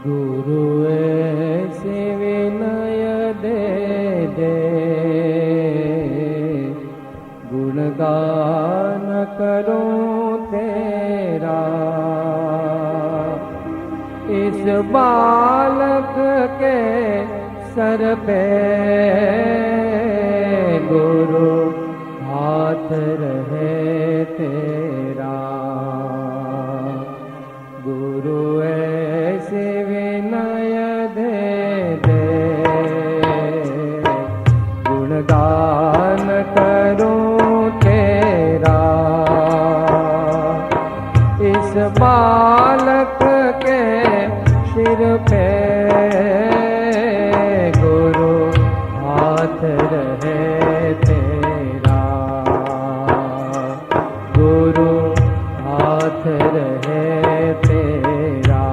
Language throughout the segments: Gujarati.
गुरु ऐसे विनय दे दे, गुणगान करूं तेरा। इस बालक के सर पे गुरु हाथ रहे तेरा। गुरु ऐसे विनय दे दे, गुणगान करूं तेरा। इस बालक के सिर पे गुरु हाथ रहे तेरा। गुरु हाथ रहे तेरा।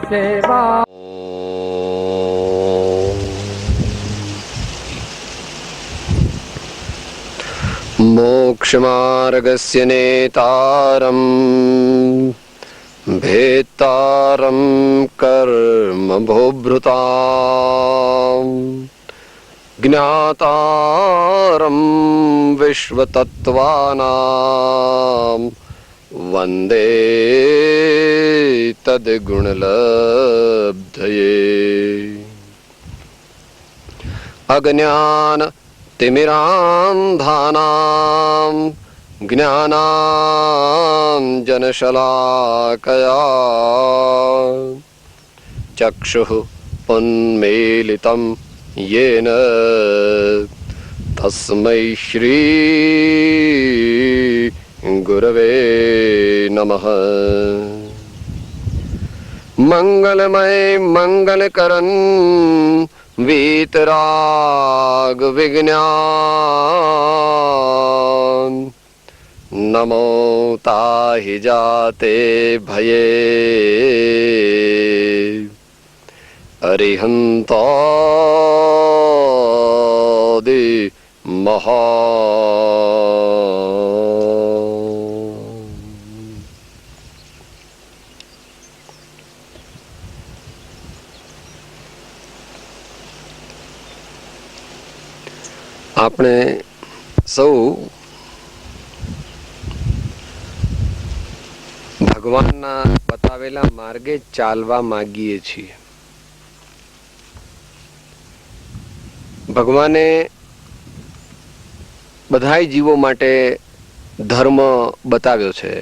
सेवा मोक्षमार्गस्य नेतारं भेत्तारं कर्मभोभृतां ज्ञातारं विश्वतत्त्वानां वन्दे तद्गुणलब्धये। अज्ञान तिमिरान्धानां ज्ञानाञ्जनशलाकया चक्षुः उन्मीलितं येन तस्मै श्री गुरवे नमः। मंगलमय मंगलकरन् वीतराग विज्ञान नमो ताहि जाते भये अरिहंतादि महा। આપણે સૌ ભગવાનના બતાવેલા માર્ગે ચાલવા માંગીએ છીએ. ભગવાને બધાય જીવો માટે ધર્મ બતાવ્યો છે.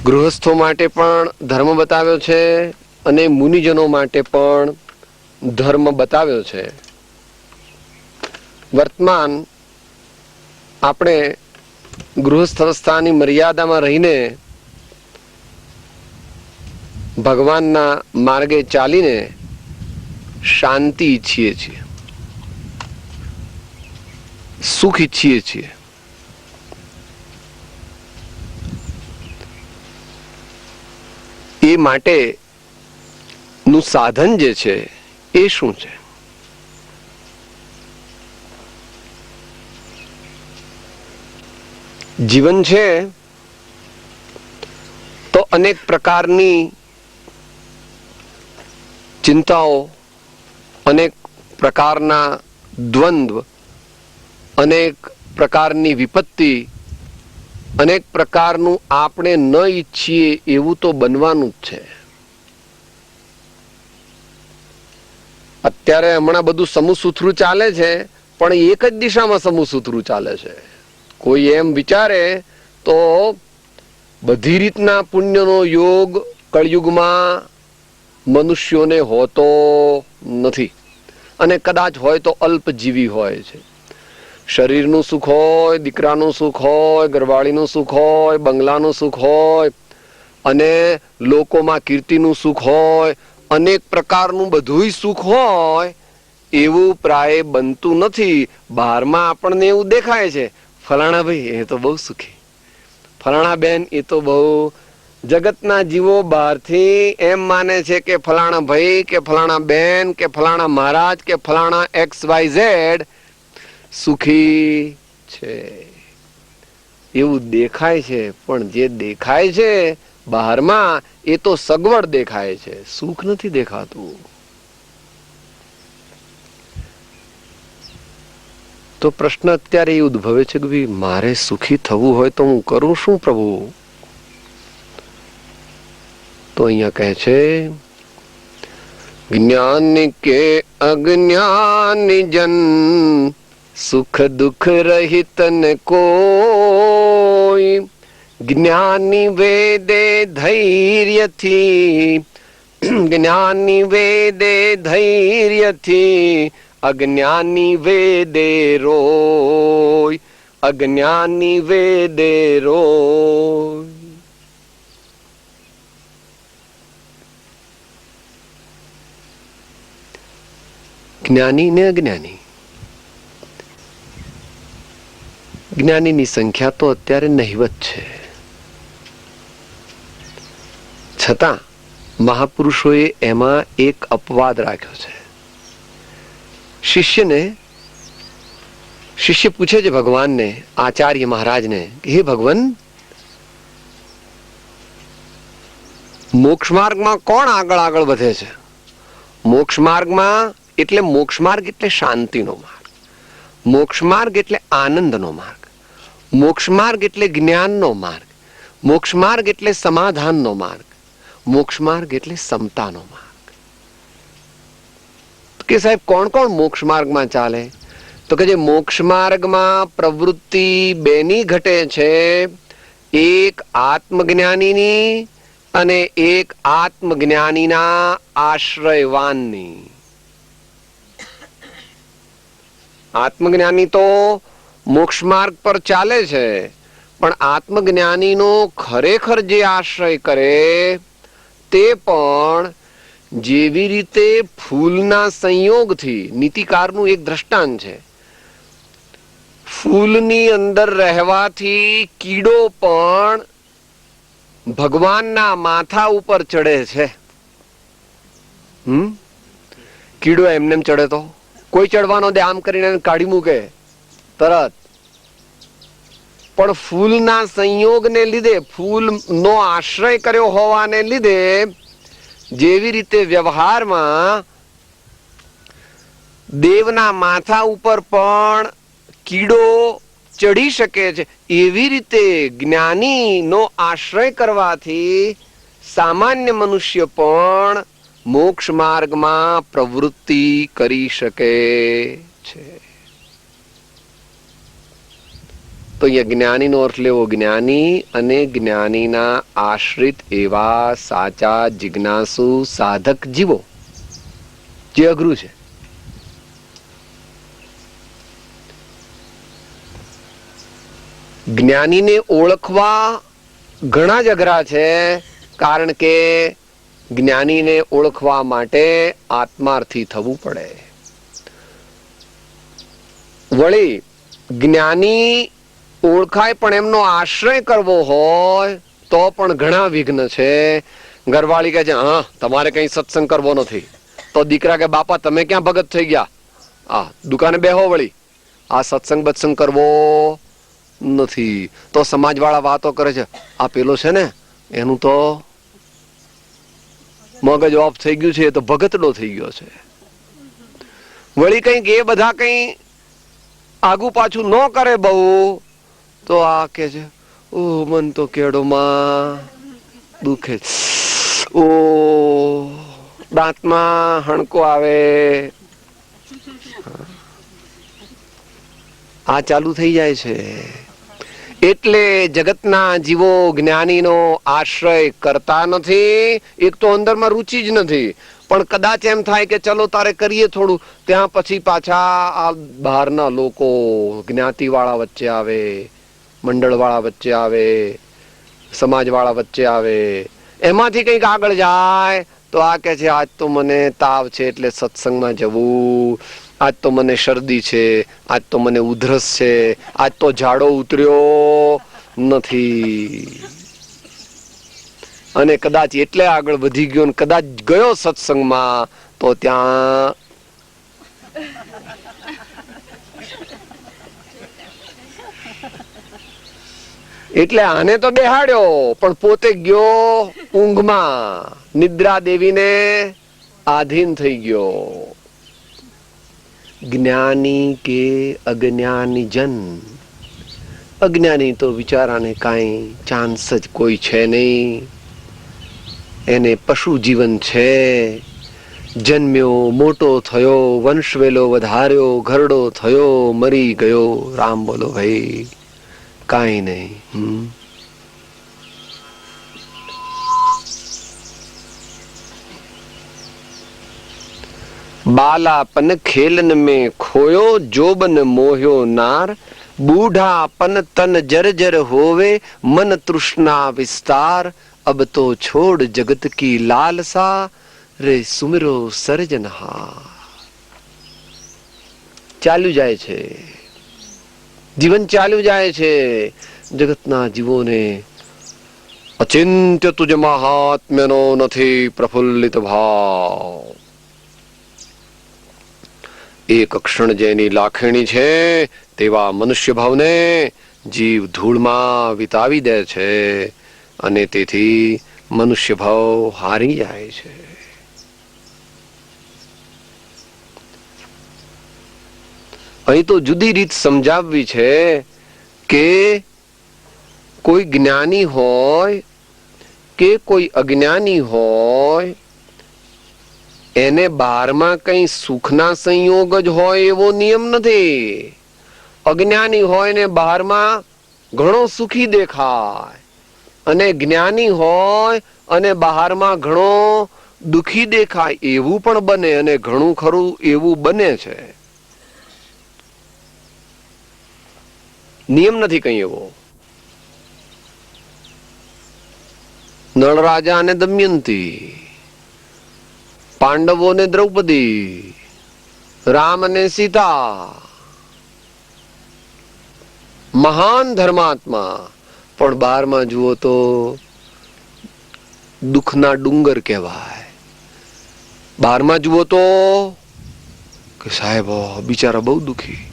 ગૃહસ્થો માટે પણ ધર્મ બતાવ્યો છે અને મુનિજનો માટે પણ ધર્મ બતાવ્યો છે. વર્તમાન આપણે ગૃહસ્થ અવસ્થાની મર્યાદામાં રહીને ભગવાનના માર્ગે ચાલીને શાંતિ ઈચ્છીએ છીએ, સુખ ઈચ્છીએ છીએ. એ માટે નું સાધન જે છે એ શું છે? જીવન છે તો અનેક પ્રકારની ચિંતાઓ, અનેક પ્રકારના દ્વંદ્વ, અનેક પ્રકારની વિપત્તિ, અનેક પ્રકારનું આપણે ન ઈચ્છીએ એવું તો બનવાનું જ છે. અત્યારે હમણાં બધું સમૂહસૂત્રું ચાલે છે, પણ એક જ દિશામાં સમૂહસૂત્રું ચાલે છે. કોઈ એમ વિચારે તો બધી રીતના પુણ્યનો યોગ કળયુગમાં મનુષ્યોને હોતો નથી, અને કદાચ હોય તો અલ્પજીવી હોય છે. શરીરનું સુખ હોય, દીકરાનું સુખ હોય, ઘરવાળીનું સુખ હોય, બંગલાનું સુખ હોય, અને લોકોમાં કીર્તિનું સુખ હોય, અનેક પ્રકારનું બધુંય સુખ હોય, એવું પ્રાય બનતું નથી. બહારમાં આપણને એવું દેખાય છે, ફલાણા ભાઈ એ તો બહુ સુખી, ફલાણા બેન એ તો બહુ જગતના જીવો બહારથી એમ માને છે કે ફલાણા ભાઈ કે ફલાણા બેન કે ફલાણા મહારાજ કે ફલાણા XYZ સુખી છે એવું દેખાય છે, પણ જે દેખાય છે બહારમાં એ તો સગવડ દેખાય છે, સુખ નથી દેખાતું. તો પ્રશ્ન અત્યારે એ ઉદ્ભવે છે કે ભાઈ મારે સુખી થવું હોય તો હું કરું શું પ્રભુ? તો અહીંયા કહે છે જ્ઞાન કે અજ્ઞાન જન સુખ દુઃખ રહિત ન કોઈ, જ્ઞાની વેદે ધૈર્યથી, જ્ઞાની વેદે ધૈર્યથી, અજ્ઞાની વેદે રોય, અજ્ઞાની વેદે રોય. જ્ઞાની ને અજ્ઞાની, જ્ઞાનીની સંખ્યા તો અત્યારે નહિવત છે, છતાં મહાપુરુષોએ એમાં એક અપવાદ રાખ્યો છે. શિષ્ય પૂછે છે ભગવાનને, આચાર્ય મહારાજને, હે ભગવાન, મોક્ષ માર્ગમાં કોણ આગળ આગળ વધે છે? મોક્ષ માર્ગમાં એટલે મોક્ષ માર્ગ એટલે શાંતિનો માર્ગ, મોક્ષ માર્ગ એટલે આનંદનો માર્ગ, મોક્ષ માર્ગ એટલે જ્ઞાનનો માર્ગ, મોક્ષ માર્ગ એટલે સમાધાનનો માર્ગ, મોક્ષ માર્ગ એટલે સમતાનો માર્ગ. કે સાહેબ કોણ કોણ મોક્ષ માર્ગમાં ચાલે? તો કે જે મોક્ષ માર્ગમાં પ્રવૃત્તિ બેની ઘટે છે, એક આત્મજ્ઞાનીની અને એક આત્મજ્ઞાનીના આશ્રયવાનની. આત્મજ્ઞાની તો મોક્ષ માર્ગ પર ચાલે છે, પણ આત્મજ્ઞાનીનો ખરેખર જે આશ્રય કરે તે પણ જેવી રીતે ફૂલના સંયોગથી, નીતિકારનું એક દ્રષ્ટાંત છે, ફૂલની અંદર રહેવાથી કીડો પણ ભગવાનના માથા ઉપર ચડે છે. કીડો એમનેમ ચડે તો કોઈ ચડવાનો દે, આમ કરીને કાઢી મૂકે તરત. પણ ફૂલના સંયોગને લીધે, ફૂલનો આશ્રય કર્યો હોવાને લીધે, જેવી રીતે વ્યવહારમાં દેવના માથા ઉપર પણ કીડો ચડી શકે છે, એવી રીતે જ્ઞાનીનો આશ્રય કરવાથી સામાન્ય મનુષ્ય પણ મોક્ષ માર્ગમાં પ્રવૃત્તિ કરી શકે છે. તો અહીંયા જ્ઞાનીનો અર્થ લેવો, જ્ઞાની અને જ્ઞાનીના આશ્રિત એવા સાચા જિજ્ઞાસુ સાધક જીવો, જે અઘરું છે. જ્ઞાનીને ઓળખવા ઘણા જ અઘરા છે, કારણ કે જ્ઞાનીને ઓળખવા માટે આત્માર્થી થવું પડે. વળી જ્ઞાની ઓળખાય પણ એમનો આશ્રય કરવો હોય તો પણ ઘણા વિઘ્ન છે. ઘરવાળી કહે છે, હા તમારે કઈ સત્સંગ કરવો નથી, તો દીકરા કે બાપા તમે ક્યાં ભગત થઈ ગયા, આ દુકાને બેહો, વળી આ સત્સંગ બત્સંગ કરવો નથી. તો સમાજ વાળા વાતો કરે છે, આ પેલો છે ને એનું તો મગજ ઓફ થઈ ગયું છે, એ તો ભગતડો થઈ ગયો છે. વળી કઈક એ બધા કઈ આગુ પાછું ન કરે બહુ, તો આ કે છે, ઓ મન તો કેડોમાં દુખે, ઓ દાંતમાં હણકો આવે, આ ચાલુ થઈ જાય છે. એટલે જગતના જીવો જ્ઞાનીનો આશ્રય કરતા નથી. એક તો અંદરમાં રુચિ જ નથી, પણ કદાચ એમ થાય કે ચલો તારે કરીએ થોડું, ત્યાં પછી પાછા આ બહારના લોકો જ્ઞાતિ વાળા વચ્ચે આવે, મંડળ વાળા વચ્ચે આવે, સમાજ વાળા વચ્ચે આવે, એમાંથી કંઈક આગળ જાય તો આ કે છે, આજ તો મને તાવ છે એટલે સત્સંગમાં જવું, આજ તો મને શરદી છે, આજ તો મને ઉધરસ છે, આજ તો ઝાડો ઉતર્યો નથી. અને કદાચ એટલે આગળ વધી ગયો ને કદાચ ગયો સત્સંગમાં તો ત્યાં એટલે આને તો બેહાડ્યો પણ પોતે ગયો ઊંઘમાં, નિદ્રા દેવીને આધીન થઈ ગયો. જ્ઞાની કે અજ્ઞાની જન, અજ્ઞાની તો વિચારાને કાંઈ ચાન્સ જ કોઈ છે નહીં, એને પશુ જીવન છે. જન્મ્યો, મોટો થયો, વંશવેલો વધાર્યો, ઘરડો થયો, મરી ગયો. રામ બોલો ભાઈ, કાંઈ નહીં. बालापन खेलन में खोयो, जोबन मोह्यो नार. बूढ़ापन तन जर्जर होवे, मन तृष्णा विस्तार. अब तो छोड़ जगत की लालसा, रे सुमिरो सर्जनहार. ચાલ્યું જાય છે જીવન, ચાલ્યું જાય છે. જગતના જીવોને અચિંત્ય તુજ મહાત્મ્યનો નથી પ્રફુલ્લિત ભાવ. એક ક્ષણ જેની લાખેણી છે તેવા મનુષ્ય ભાવને જીવ ધૂળમાં વિતાવી દે છે અને તેથી મનુષ્ય ભાવ હારી જાય છે. અહીં તો જુદી રીત સમજાવવી છે કે કોઈ જ્ઞાની હોય કે કોઈ અજ્ઞાની હોય, એને બહારમાં કઈ સુખના સંયોગ જ હોય એવો નિયમ નથી. અજ્ઞાની હોય ને બહારમાં ઘણો સુખી દેખાય, અને જ્ઞાની હોય અને બહારમાં ઘણો દુખી દેખાય એવું પણ બને, અને ઘણું ખરું એવું બને છે. નિયમ નથી કઈ એવો. નળ રાજા અને દમયંતી, પાંડવો ને દ્રૌપદી, રામ અને સીતા, મહાન ધર્માત્મા, પણ બહારમાં જુઓ તો દુઃખના ડુંગર કહેવાય. બહારમાં જુઓ તો કે સાહેબ બિચારા બહુ દુઃખી.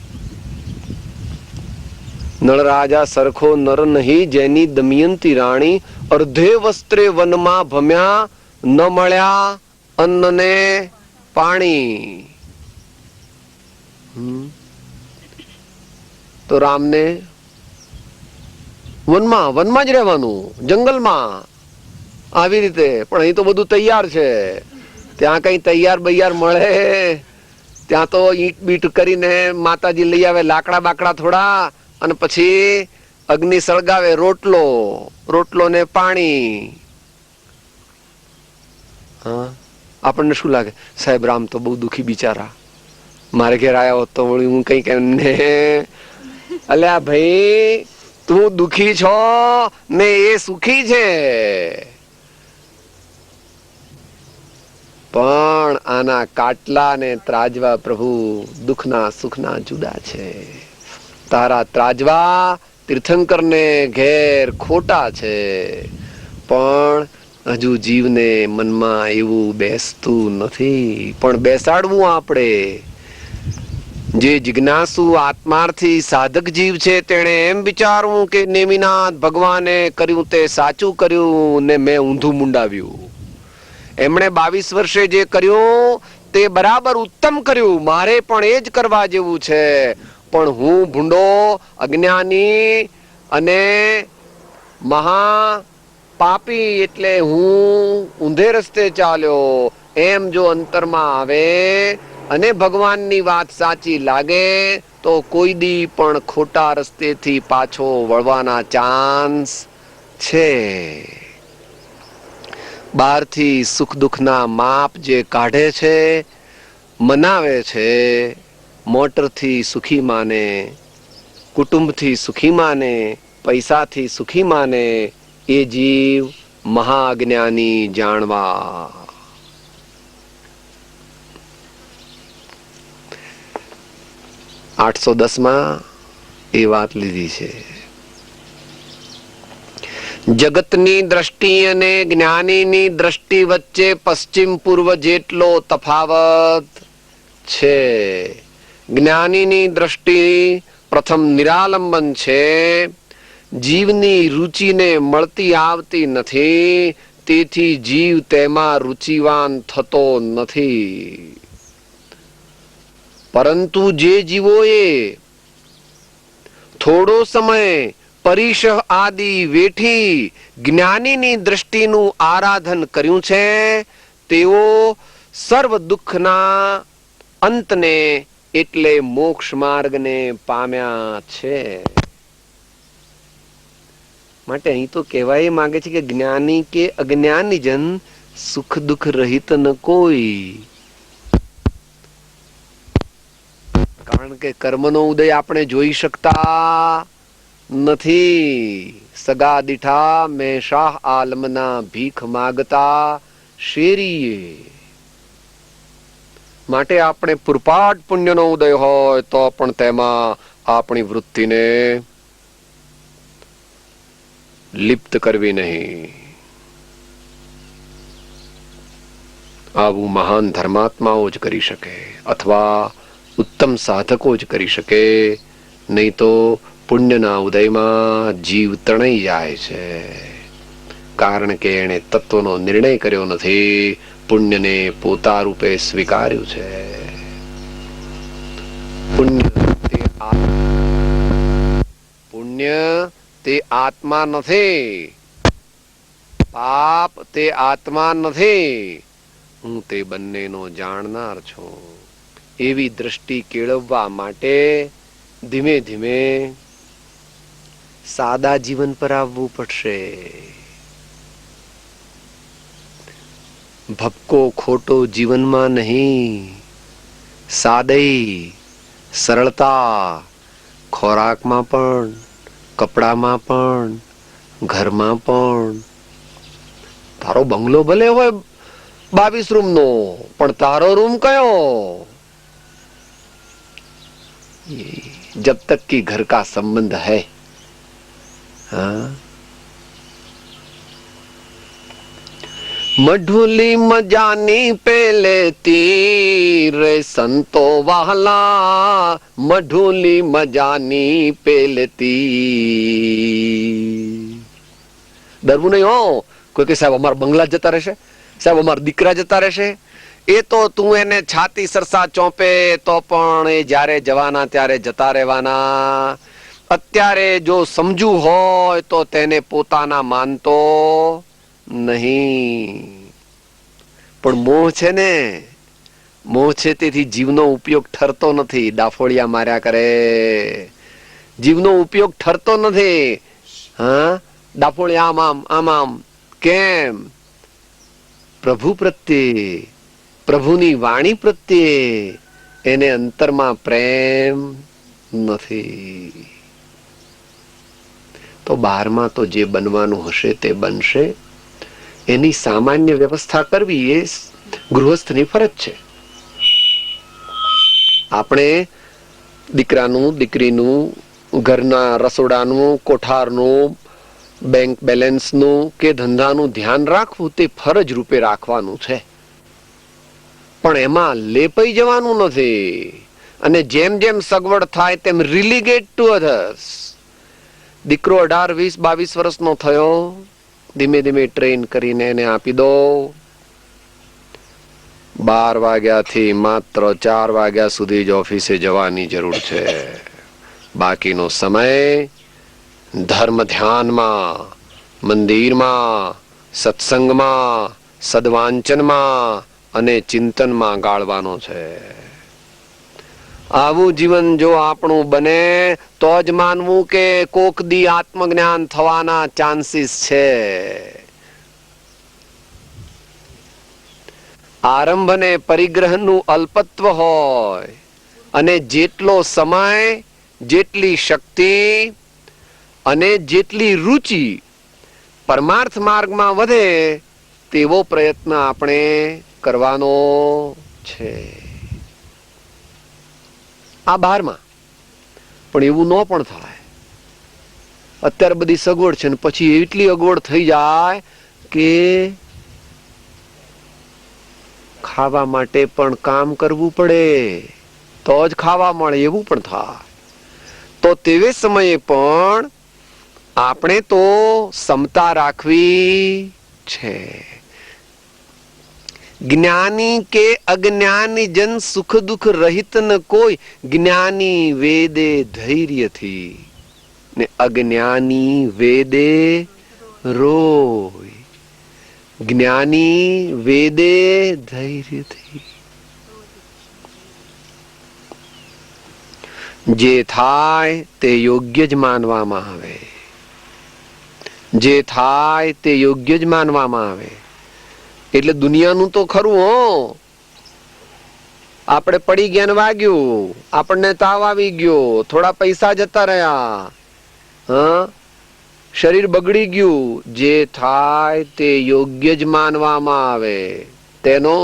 નળ રાજા સરખો નર નહીં, જેની દમયંતી રાણી અર્ધે વસ્ત્રે વનમાં ભમ્યા, ન મળ્યા અન્ન ને પાણી. તો રામને વનમાં જ રહેવાનું, જંગલમાં આવી રીતે. પણ અહીં તો બધું તૈયાર છે. ત્યાં કઈ તૈયાર બૈયાર મળે? ત્યાં તો ઈંટ બીટ કરીને માતાજી લઈ આવે, લાકડા બાકડા થોડા, અને પછી અગ્નિ સળગાવે, રોટલો ને પાણી. હા, આપણને શું લાગે, સાહેબ રામ તો બહુ દુખી બિચારા, મારે ઘેર આવ્યા હોત તો હું કઈ કેમને, અલ્યા ભાઈ તું દુખી છો ને એ સુખી છે. પણ આના કાટલા ને ત્રાજવા પ્રભુ દુઃખના સુખના જુદા છે. તારા ત્રાજવા તીર્થંકર ને ઘેર ખોટા છે, પણ હજુ જીવને મનમાં એવું બેસતું નથી. પણ બેસાડવું આપણે. જે જિજ્ઞાસુ આત્માર્થી સાધક જીવ છે તેણે એમ વિચારવું કે નેમિનાથ ભગવાને કર્યું તે સાચું કર્યું ને મેં ઊંધું મુંડાવ્યું. એમણે 22 વર્ષે જે કર્યું તે બરાબર ઉત્તમ કર્યું, મારે પણ એ જ કરવા જેવું છે. પણ હું ભૂંડો, અજ્ઞાની અને મહા પાપી, એટલે હું ઊંધે રસ્તે ચાલ્યો એમ જો અંતરમાં આવે અને ભગવાનની વાત સાચી લાગે તો કોઈ દી પણ ખોટા રસ્તેથી પાછો વળવાના ચાન્સ છે. બહારથી સુખ દુઃખના માપ જે કાઢે છે, મનાવે છે, મોટરથી સુખી માને, કુટુંબથી સુખી માને, પૈસાથી સુખી માને, એ જીવ મહાજ્ઞાની જાણવા. 810 માં એ વાત લીધી છે. જગતની દ્રષ્ટિ અને જ્ઞાનીની દ્રષ્ટિ વચ્ચે પશ્ચિમ પૂર્વ જેટલો તફાવત છે. જ્ઞાનીની દ્રષ્ટિ પ્રથમ નિરાલંબન છે. જીવની રુચિને મળતી આવતી નથી, તેથી જીવ તેમાં રુચિવાન થતો નથી. પરંતુ જે જીવોએ થોડો સમય પરિશહ આદિ વેઠી જ્ઞાનીની દ્રષ્ટિનું આરાધન કર્યું છે, તેઓ સર્વ દુઃખના અંતને એટલે મોક્ષ માર્ગને પામ્યા છે. માટે અહીં તો કહેવાય માંગે છે કે જ્ઞાની કે અજ્ઞાની જન સુખ દુઃખ રહિત ન કોઈ. કારણ કે કર્મનો ઉદય આપણે જોઈ શકતા નથી. સગા દીઠા મેં શાહ આલમના ભીખ માગતા શેરીએ. માટે આપણે પુરપાટ પુણ્યનો ઉદય હોય તો પણ તેમાં આપણી વૃત્તિને લિપ્ત કરવી નહીં. આવું મહાન ધર્માત્માઓ જ કરી શકે, અથવા ઉત્તમ સાધકો જ કરી શકે. નહીં તો પુણ્યના ઉદયમાં જીવ તણાઈ જાય છે, કારણ કે એણે તત્વનો નિર્ણય કર્યો નથી, પુણ્યને પોતા રૂપે સ્વીકાર્યું છે. પુણ્ય તે આત્મા નથી, પાપ તે આત્મા નથી. હું તે બંનેનો જાણનાર છું. એવી દ્રષ્ટિ કેળવવા માટે ધીમે ધીમે સાદા જીવન પર આવવું પડશે. ભપકો ખોટો જીવનમાં નહીં, સાદઈ સરળતા, ખોરાકમાં પણ, કપડામાં પણ, ઘરમાં પણ. તારો બંગલો ભલે હોય 22 રૂમ નો, પણ તારો રૂમ કયો? जब तक कि घर का संबंध है. हाँ, मढुली मजानी पेलेती रे संतो वाला, मढुली मजानी पेलेती. डरવું નહીં હો. કોઈ કે સાહેબ અમારા બંગલા જતા રહેશે, સાહેબ અમારા દીકરા જતા રહેશે. એ તો તું એને છાતી સરસા ચોંપે તો પણ એ જ્યારે જવાના ત્યારે જતા રહેવાના. અત્યારે જો સમજુ હોય તો તેને પોતાના માનતો નહીં. પણ મોહ છે ને, મોહ છે તેથી જીવનો ઉપયોગ ઠરતો નથી. ડાફોળિયા માર્યા કરે, જીવનો ઉપયોગ ઠરતો નથી. હા, ડાફોળિયા આમ આમ આમ આમ. કેમ? પ્રભુ પ્રત્યે, પ્રભુની વાણી પ્રત્યે એને અંતરમાં પ્રેમ નથી. તો બહારમાં તો જે બનવાનું હશે તે બનશે. એની સામાન્ય વ્યવસ્થા કરવી એ ગૃહસ્થની ફરજ છે. આપણે દીકરાનું, દીકરીનું, ઘરના રસોડાનું, કોઠારનું, બેંક બેલેન્સનું કે ધંધાનું ધ્યાન રાખવું તે ફરજ રૂપે રાખવાનું છે. પણ એમાં લેપાઈ જવાનું નથી. અને જેમ જેમ સગવડ થાય તેમ રિલીગેટ ટુ અધર્સ. દીકરો 18, 20, 22 વર્ષનો થયો, ધીમે ધીમે ટ્રેન કરીને એને આપી દો. 12 વાગ્યાથી માત્ર 4 વાગ્યા સુધી જ ઓફિસે જવાની જરૂર છે. બાકીનો સમય ધર્મ ધ્યાનમાં, મંદિરમાં, સત્સંગમાં, સદવાંચનમાં અને ચિંતનમાં ગાળવાનો છે. આવું જીવન જો આપણું બને તો જ માનવું કે કોક દી આત્મજ્ઞાન થવાના ચાન્સીસ છે. આરંભ અને પરિગ્રહનું અલ્પત્વ હોય અને જેટલો સમય, જેટલી શક્તિ અને જેટલી રુચિ પરમાર્થ માર્ગમાં વધે તેવો પ્રયત્ન આપણે કરવાનો છે. આ 12માં પણ એવું ન પણ થાય. અત્યારે બધી સગવડ છે ને પછી એટલી અગવડ થઈ જાય કે ખાવા માટે પણ કામ કરવું પડે તો જ ખાવા મળે, એવું પણ થાય. તો તેવે સમયે પણ આપણે તો સમતા રાખવી છે. જ્ઞાની કે અજ્ઞાની જન સુખ દુઃખ રહિત ન કોઈ, જ્ઞાની વેદે ધૈર્યથી ને અજ્ઞાની વેદે રોય. જ્ઞાની વેદે ધૈર્યથી. જે થાય તે યોગ્ય જ માનવામાં આવે. જે થાય તે યોગ્ય જ માનવામાં આવે. એટલે દુનિયાનું તો ખરું હો. આપણે પડી ગયા ને વાગ્યું, આપણને તાવ આવી ગયો, થોડા પૈસા જતા રહ્યા, હા, શરીર બગડી ગયું, જે થાય તે યોગ્ય જ માનવામાં આવે. તેનો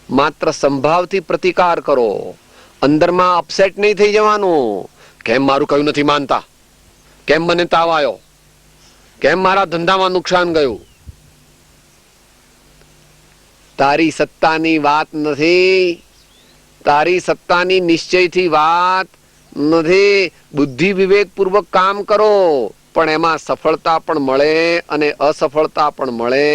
માત્ર સંભાવથી પ્રતિકાર કરો. અંદરમાં અપસેટ નહીં થઈ જવાનું. કેમ મારું કયું નથી માનતા, કેમ મને તાવ આવ્યો, કેમ મારા ધંધામાં નુકસાન ગયું. તારી સત્તાની વાત નથી, તારી સત્તાની નિશ્ચયથી વાત નથી. બુદ્ધિ વિવેક પૂર્વક કામ કરો, પણ એમાં સફળતા પણ મળે અને અસફળતા પણ મળે.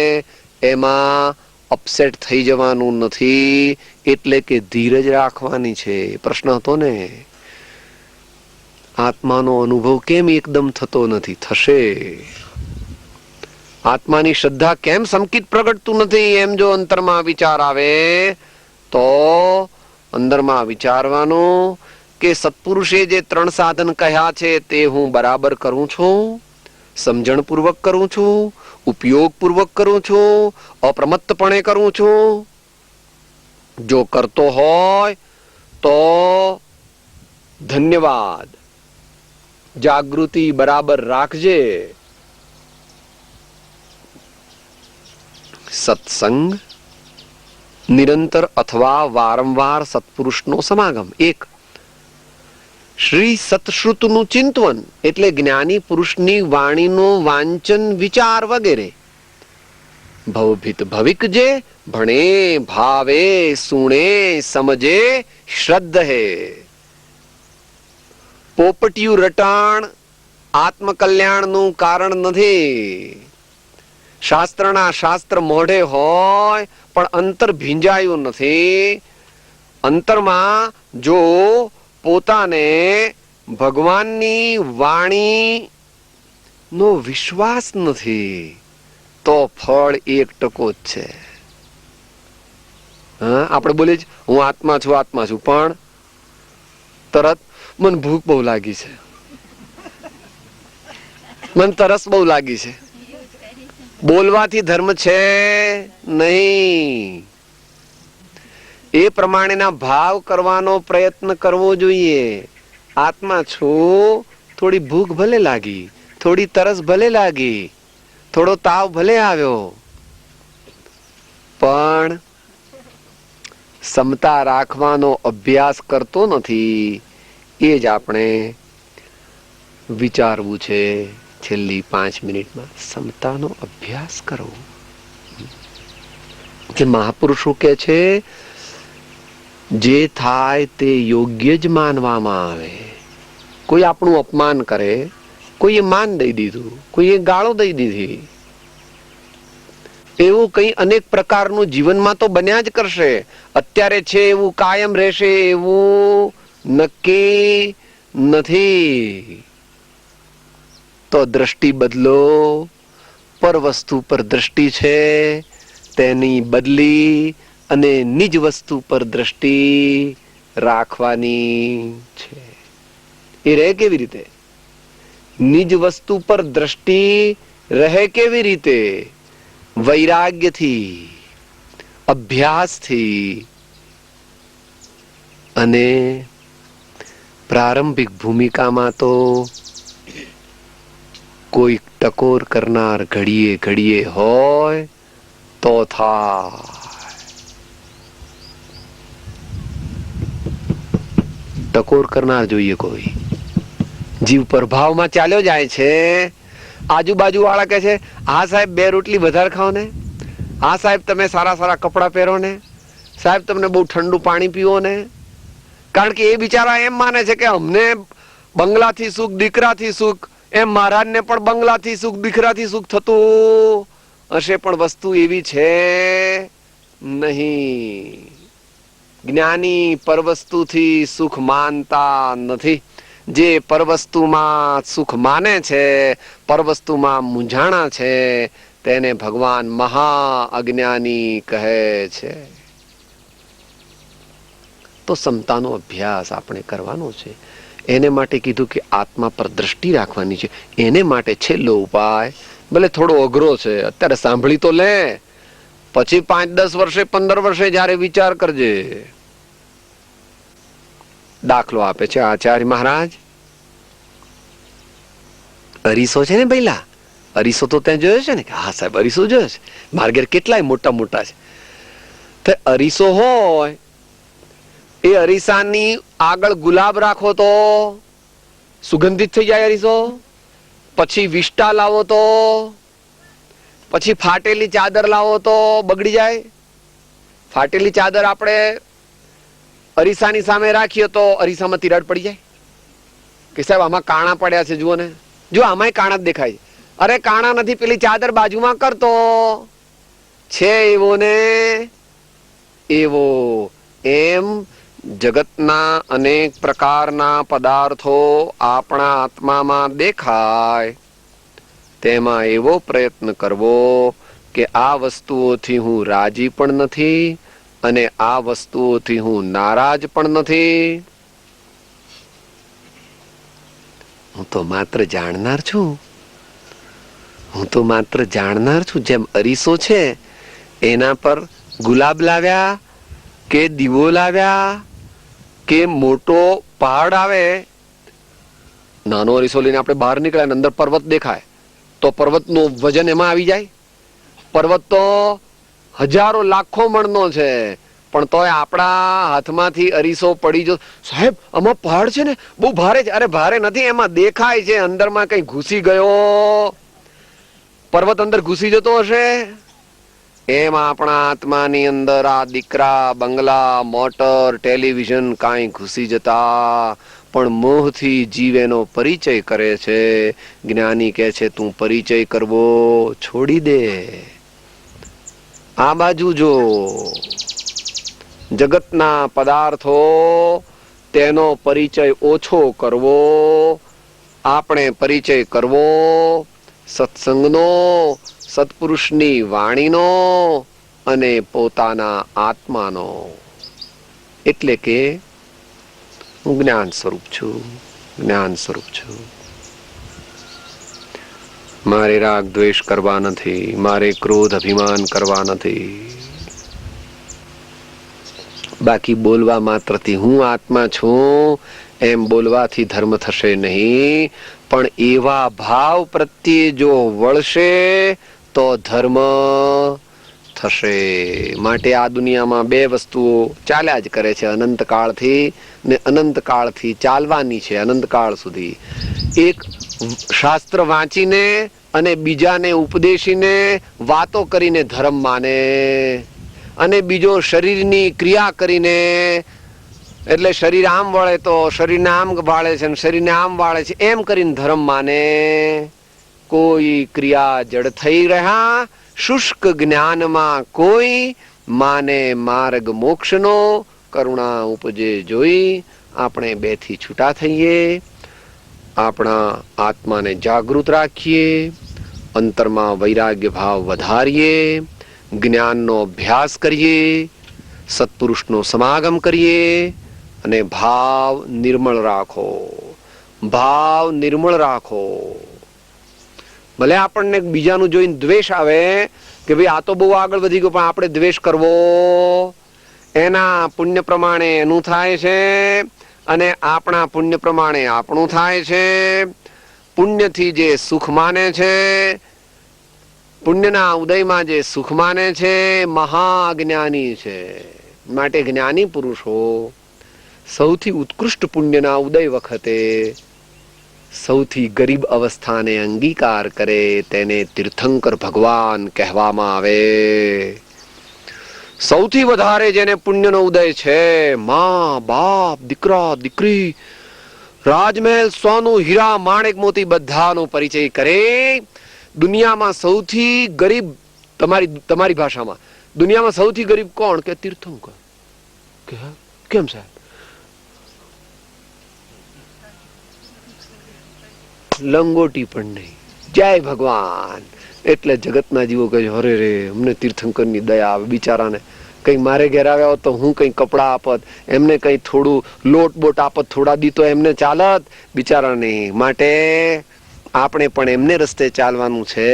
એમાં અપસેટ થઈ જવાનું નથી. એટલે કે ધીરજ રાખવાની છે. પ્રશ્ન હતો ને, આત્માનો અનુભવ કેમ એકદમ થતો નથી? થશે. આત્માની શ્રદ્ધા કેમ સંકિત પ્રગટતું નથી? એમ જો અંતરમાં વિચાર આવે તો અંદરમાં વિચારવાનું કે સત્પુરુષે જે 3 સાધન કહ્યા છે તે હું બરાબર કરું છું, સમજણપૂર્વક કરું છું, ઉપયોગપૂર્વક કરું છું, અપ્રમત્તપણે કરું છું. જો કરતો હોય તો ધન્યવાદ, જાગૃતિ બરાબર રાખજે. સત્સંગ, નિરંતર અથવા વારંવાર સત્પુરુષનો સમાગમ. 1. શ્રી સતશ્રુતનું ચિંતન એટલે જ્ઞાની પુરુષની વાણીનું વાંચન, વિચાર વગેરે. ભવભીત ભવિક જે ભણે ભાવે સુણે સમજે શ્રદ્ધે. પોપટિયું રટાણ આત્મકલ્યાણનું કારણ નથી. શાસ્ત્રના શાસ્ત્ર મોઢે હોય પણ અંતર ભીંજાયું નથી. અંતરમાં જો પોતાને ભગવાનની વાણી નો વિશ્વાસ નથી તો ફળ 1% જ છે. હા, આપણે બોલીએ જ હું આત્મા છું, આત્મા છું, પણ તરત મને ભૂખ બહુ લાગી છે, મને તરસ બહુ લાગી છે. બોલવાથી ધર્મ છે નહીં. એ પ્રમાણેના ભાવ કરવાનો પ્રયત્ન કરવો જોઈએ. આત્મા છું, થોડી ભૂખ ભલે લાગી, થોડી તરસ ભલે લાગી, થોડો તાવ ભલે આવ્યો, પણ સમતા રાખવાનો અભ્યાસ કરતો નથી. એ જ આપણે વિચારવું છે. છેલ્લી 5 મિનિટમાં સમતાનો અભ્યાસ કરવો. જે મહાપુરુષો કે છે જે થાય તે યોગ્ય જ માનવામાં આવે. કોઈ આપણું અપમાન કરે, કોઈએ માન દઈ દીધું, કોઈએ ગાળો દઈ દીધી, એવું કઈ અનેક પ્રકારનું જીવનમાં તો બન્યા જ કરશે. અત્યારે છે એવું કાયમ રહેશે એવું નક્કી નથી. તો દ્રષ્ટિ બદલો. પર વસ્તુ પર દ્રષ્ટિ છે તેની બદલી અને નિજ વસ્તુ પર દ્રષ્ટિ રાખવાની છે. એ રહે કેવી રીતે? નિજ વસ્તુ પર દ્રષ્ટિ રહે કેવી રીતે? વૈરાગ્યથી, અભ્યાસથી અને પ્રારંભિક ભૂમિકામાં તો કોઈ ટકોર કરનાર ઘડીએ ઘડીએ હોય તો થાય. ટકોર કરનાર જોઈએ કોઈ. જીવ પ્રભાવમાં ચાલ્યો જાય છે. આજુબાજુ વાળા કહે છે, હા સાહેબ 2 રોટલી વધારે ખાઓ ને, હા સાહેબ તમે સારા સારા કપડાં પહેરો ને, સાહેબ તમને બહુ ઠંડુ પાણી પીવો ને. કારણ કે એ બિચારા એમ માને છે કે અમને બંગલાથી સુખ, દીકરાથી સુખ, એમ મહારાજને પણ બંગલાથી સુખ, દીકરાથી સુખ થતું હશે, પણ વસ્તુ એવી છે નહીં. જ્ઞાની પરવસ્તુથી સુખ માનતા નથી. જે પરવસ્તુમાં સુખ માને છે, પરવસ્તુમાં મૂંઝાણા છે, તેને ભગવાન મહા અજ્ઞાની કહે છે. તો સમતાનો અભ્યાસ આપણે કરવાનો છે. એને માટે કીધું કે આત્મા પર દ્રષ્ટિ રાખવાની છે. એને માટે છેલ્લો ઉપાય, ભલે થોડો અઘરો છે, અત્યારે સાંભળી તો લે, પછી 5-10 વર્ષે 15 વર્ષે જયારે વિચાર કરજે. દાખલો આપે છે આચાર્ય મહારાજ. અરીસો છે ને પહેલા, અરીસો તો ત્યાં જોયો છે ને? હા સાહેબ અરીસો જોયો છે, મારા ઘેર કેટલાય મોટા મોટા છે. તો અરીસો હોય, એ અરીસાની આગળ ગુલાબ રાખો તો સુગંધિત થઈ જાય અરીસો. પછી વિષ્ટા લાવો તો, પછી ફાટેલી ચાદર લાવો તો બગડી જાય. ફાટેલી ચાદર આપણે અરીસાની સામે રાખીએ તો અરીસામાં તિરાડ પડી જાય કે સાહેબ આમાં કાણા પડ્યા છે, જુઓ ને, જો આમાંય કાણા જ દેખાય. અરે કાણા નથી, પેલી ચાદર બાજુમાં કરતો છે એવો ને એવો. એમ જગતના અનેક પ્રકારના પદાર્થો આપણા આત્મામાં દેખાય, તેમાં એવો પ્રયત્ન કરવો કે આ વસ્તુઓથી હું રાજી પણ નથી અને આ વસ્તુઓથી હું નારાજ પણ નથી. હું તો માત્ર જાણનાર છું, હું તો માત્ર જાણનાર છું. જેમ અરીસો છે, એના પર ગુલાબ લાવ્યા કે દીવો લાવ્યા કે મોટો પહાડ આવે, નાનો અરીસો લઈને આપણે બહાર નીકળ્યા, અંદર પર્વત દેખાય તો પર્વતનું વજન એમાં આવી જાય. પર્વત તો હજારો લાખો મણનો છે, પણ તોય આપણા હાથમાંથી અરીસો પડી જો, સાહેબ આમાં પહાડ છે ને બહુ ભારે છે. અરે ભારે નથી, એમાં દેખાય છે અંદરમાં કઈ ઘૂસી ગયો. પર્વત અંદર ઘૂસી જતો હશે. એમ આપણા આત્માની અંદર આ દીકરા, બંગલા, મોટર, ટેલિવિઝન કાંઈ ઘૂસી જતા, પણ મોહથી જીવ એનો પરિચય કરે છે. જ્ઞાની કહે છે તું પરિચય કરવો છોડી દે, આ બાજુ જો. જગતના પદાર્થો, તેનો પરિચય ઓછો કરવો, આપણે પરિચય કરવો સત્સંગનો, સત્પુરુષની વાણીનો અને પોતાના આત્માનો. એટલે કે હું જ્ઞાન સ્વરૂપ છું, જ્ઞાન સ્વરૂપ છું. મારે રાગ દ્વેષ કરવા નથી, મારે ક્રોધ અભિમાન કરવા નથી. બાકી બોલવા માત્રથી હું આત્મા છું એમ બોલવાથી ધર્મ થશે નહીં, પણ એવા ભાવ પ્રત્યે જો વળશે તો ધર્મ થશે. માટે આ દુનિયામાં 2 વસ્તુઓ ચાલ્યા જ કરે છે, અનંતકાળથી ને અનંતકાળથી ચાલવાની છે, અનંતકાળ સુધી. એક શાસ્ત્ર વાંચીને અને બીજાને ઉપદેશીને વાતો કરીને ધર્મ માને, અને બીજો શરીરની ક્રિયા કરીને, એટલે શરીર આમ વળે તો શરીરને આમ વાળે છે, શરીરને આમ વાળે છે, એમ કરીને ધર્મ માને. કોઈ ક્રિયા જડ થઈ રહ્યા, શુષ્ક જ્ઞાનમાં કોઈ માને માર્ગ મોક્ષનો. કરુણા ઉપજે જોઈ આપણે 2 થી છૂટા થઈએ, આપણા આત્માને જાગૃત રાખીએ, અંતરમાં વૈરાગ્ય ભાવ વધારીએ, જ્ઞાનનો અભ્યાસ કરીએ, સત્પુરુષનો સમાગમ કરીએ અને ભાવ નિર્મળ રાખો. ભાવ નિર્મળ રાખો. ભલે આપણને બીજાનું જોઈને દ્વેષ આવે કે ભાઈ આ તો બહુ આગળ વધી ગયો, પણ આપણે દ્વેષ કરવો, એના પુણ્ય પ્રમાણે એનું થાય છે અને આપણા પુણ્ય પ્રમાણે આપણું થાય છે. પુણ્યથી જે સુખ માને છે, પુણ્યના ઉદયમાં જે સુખ માને છે, મહાજ્ઞાની છે. માટે જ્ઞાની પુરુષો સૌથી ઉત્કૃષ્ટ પુણ્યના ઉદય વખતે સૌથી ગરીબ અવસ્થાને અંગીકાર કરે તેને તીર્થંકર ભગવાન કહેવામાં આવે. સૌથી વધારે જેને પુણ્યનો ઉદય છે, માં બાપ દીકરા દીકરી રાજમહેલ સોનું હીરા માણેક મોતી બધાનો પરિચય કરે. દુનિયામાં સૌથી ગરીબ, તમારી ભાષામાં દુનિયામાં સૌથી ગરીબ કોણ? કે તીર્થંકર. કેમ સાહેબ? લંગોટી પણ નહીં. જય ભગવાન. એટલે જગતના જીવો કહે અરે રે અમને તીર્થંકરની દયા આવે. બિચારાને કઈ મારે ઘેર આવ્યા હોત તો હું કઈ કપડા આપત, એમને કઈ થોડું લોટ બોટ આપત, થોડા દી તો એમને ચાલત બિચારાને. માટે આપણે પણ એમને રસ્તે ચાલવાનું છે.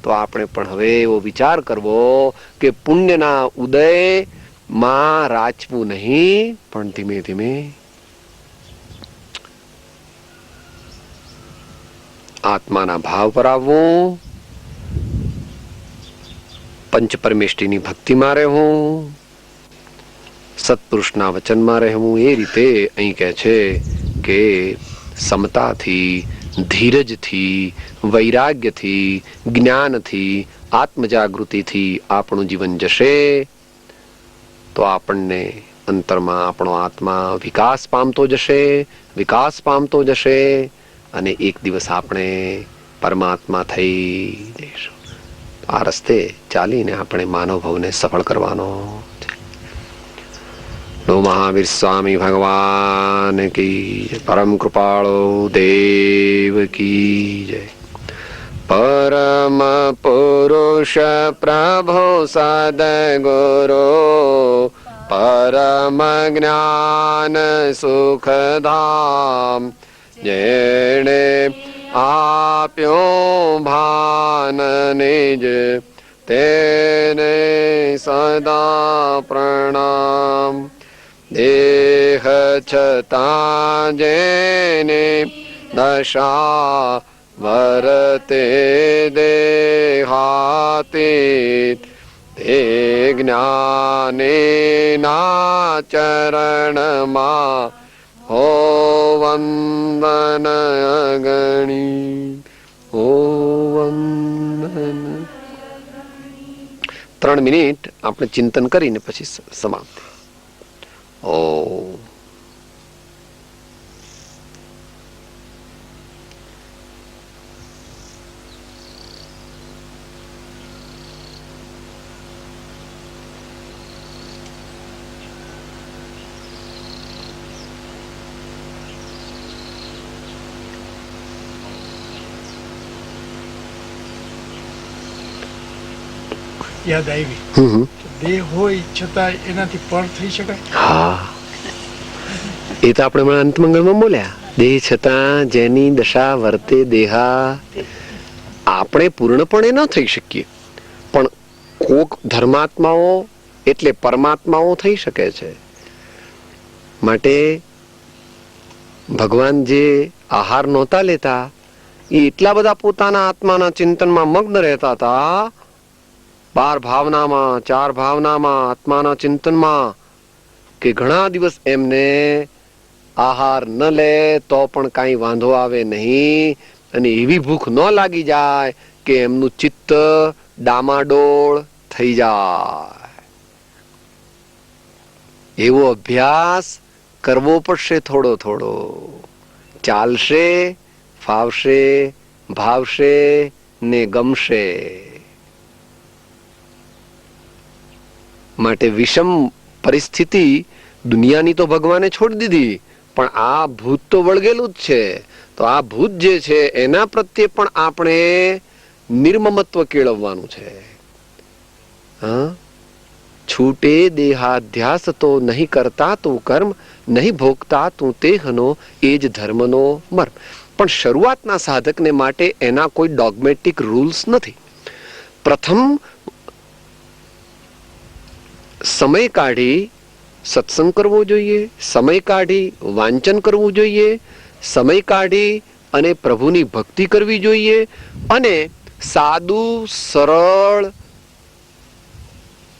તો આપણે પણ હવે એવો વિચાર કરવો કે પુણ્યના ઉદય માં રાચવું નહીં, પણ ધીમે ધીમે આત્માના ભાવ પર આવવું, પંચ પરમેષ્ઠીની ભક્તિમાં રહેવું, સત્પુરુષના વચનમાં રહેવું. એ રીતે અહીં કહે છે કે સમતાથી, ધીરજથી, વૈરાગ્યથી, જ્ઞાનથી, આત્મજાગૃતિથી આપણું જીવન જશે તો આપણને અંતરમાં આપણો આત્મા વિકાસ પામતો જશે અને એક દિવસ આપણે પરમાત્મા થઈ જઈશું. આ રસ્તે ચાલીને આપણે માનવ ભવને સફળ કરવાનો છે. નો મહાવીર સ્વામી ભગવાન કી જય. પરમ કૃપાળો દેવ કી જય. પરમ પુરુષ પ્રભુ સદગુરુ પરમ જ્ઞાન સુખધામ જેણે આપ્યો ભાન નિજ તેને સદા પ્રણામ. દેહ છતાં જેને દશા વરતે દેહાતીત તે જ્ઞાનીના ચરણમાં હો વંદન અગણી. હો વંદન. 3 મિનિટ આપણે ચિંતન કરીને પછી સમાપ્તિ. ઓ યાદ આવી. દેહ હોય છતાં એનાથી પર થઈ શકાય. હા, એ તો આપણે અંતમંગળમાં બોલ્યા. દેહ છતાં જેની દશા વર્તે દેહા. આપણે પૂર્ણપણે ન થઈ શકીએ, પણ કોક ધર્માત્માઓ એટલે પરમાત્માઓ થઈ શકે છે. માટે ભગવાન જે આહાર નહોતા લેતા, એ એટલા બધા પોતાના આત્માના ચિંતનમાં મગ્ન રહેતા હતા, 12 ભાવનામાં, 4 ભાવનામાં, આત્માના ચિંતનમાં, કે ઘણા દિવસ એમને આહાર ન લે તો પણ કાંઈ વાંધો આવે નહીં, અને એવી ભૂખ ન લાગી જાય કે એમનું ચિત્ત ડામાડોળ થઈ જાય. એવો અભ્યાસ કરવો પડશે. થોડો થોડો ચાલશે, ફાવશે, ભાવશે ને ગમશે. માટે વિષમ પરિસ્થિતિ દુનિયાની તો ભગવાને છોડી દીધી, પણ આ ભૂત તો વળગેલું જ છે. તો આ ભૂત જે છે એના પ્રત્યે પણ આપણે નિર્મમત્વ કેળવવાનું છે. હા, છૂટે દેહાધ્યાસ તો નહીં કરતા તું કર્મ, નહીં ભોગતા તું તેહનો, એ જ ધર્મનો મર્મ. પણ શરૂઆતના સાધકને માટે એના કોઈ ડોગમેટિક રૂલ્સ નથી. પ્રથમ સમય કાઢી સત્સંગ કરવો જોઈએ, સમય કાઢી વાંચન કરવું જોઈએ, સમય કાઢી અને પ્રભુની ભક્તિ કરવી જોઈએ, અને સાદું સરળ